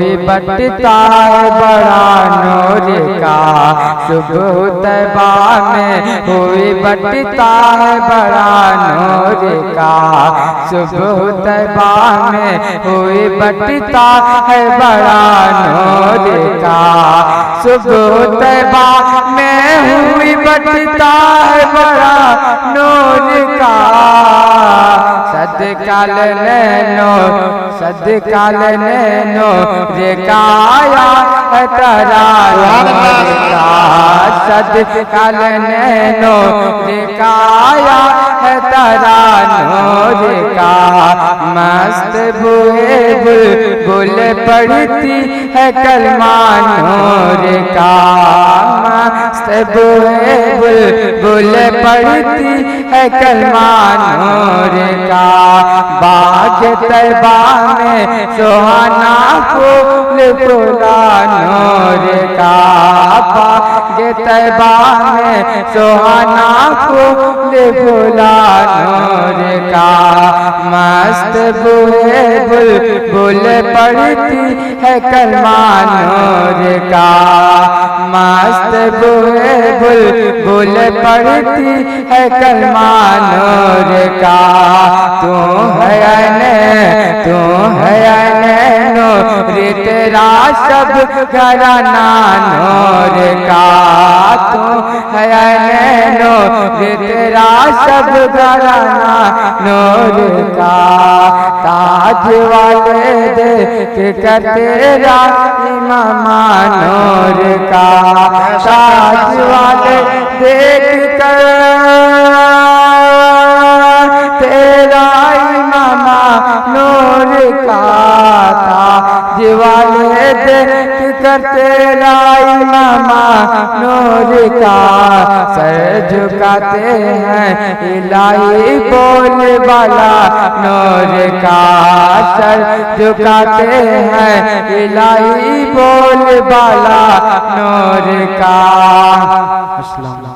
हुई बटता है बड़ा नूर का, सुबह तैबा में हुई बटता है बड़ा नूर का, सुबह तैबा में हुई बटता है बड़ा नूर का, सुबह तैबा में हुई बटता है बड़ा नूर का। सदका लेने नो रेकाया है तारा नूर का, सदका लेने नो रेकाया है तारा नूर का। मस्त बुए बुलबुल पढ़ती है कलमा नूर का, मस्त बुए बुलबुल पढ़ती है कलमा नूर का। बाग तैबा में सुहाना फूल फूला नूर का, बाग तैबा में सुहाना फूल फूला नूर का। मस्त बुए बुलबुल पढ़ती है कलमा नूर का, मस्त बुए बुलबुल पढ़ती है कलमा नूर का। तू है नूर तेरा सब घराना नूर का, तू है नूर तेरा सब घराना नूर का। ताज वाले देख कर तेरा इमामा नूर का, ताज वाले देख कर तेरा इमामा नूर का, ताज वाले देख कर तेरा इमामा नूर का। सर झुकाते हैं इलाही बोल वाला नूर का, सर झुकाते हैं इलाही बोल वाला नूर का।